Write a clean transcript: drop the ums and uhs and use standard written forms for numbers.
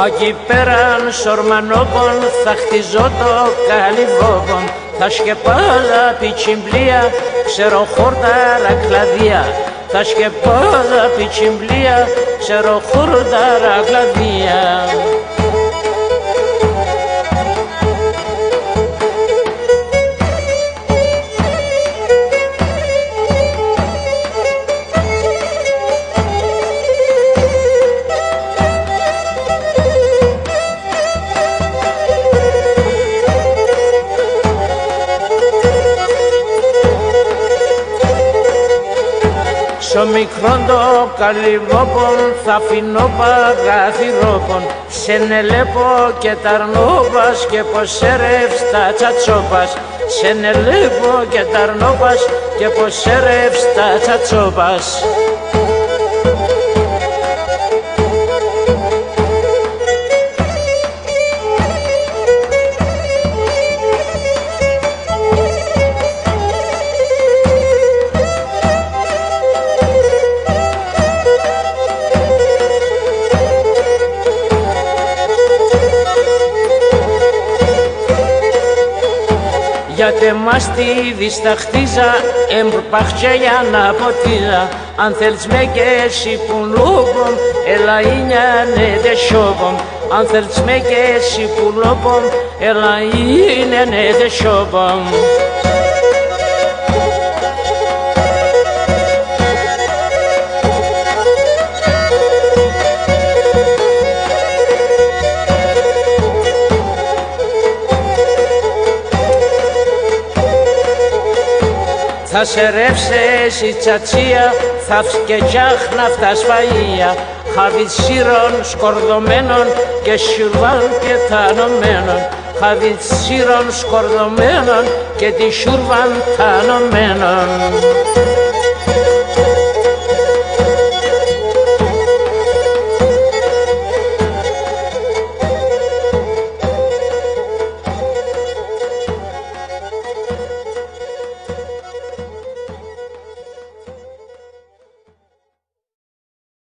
Εκεί πέραν σορμανόπων θα χτιζώ το καλυβόπον, θα σκεπάζα πιτσιμπλία, ξέρω χόρταρα κλαδιά. Θα σκεπάζα πιτσιμπλία, ξέρω χόρταρα κλαδιά. Στο μικρόν το καλυβόπον θα αφήνω παραθυρόπον, σε νελέπω και ταρνόπας και πως έρευστα τσατσόπας. Σε νελέπω και ταρνόπας και πως έρευστα τσατσόπας. Γιατί μας τη δισταχτίζα, εμπρπαχτζέ για να ποτίζα. Αν θέλεις με και εσύ που λούπον, έλα είναι δε σιώπον. Αν θέλεις με και εσύ που λούπον, έλα είναι δε σιώπον. Θα σε ρεύσες η τσατσία, θα φτιαχνα αυτά σφαγεία. Χαβιτ σύρων σκορδωμένων και σιουρβάν και θανωμένων. Χαβιτ σύρων σκορδωμένων και τη σιουρβάν θανωμένων.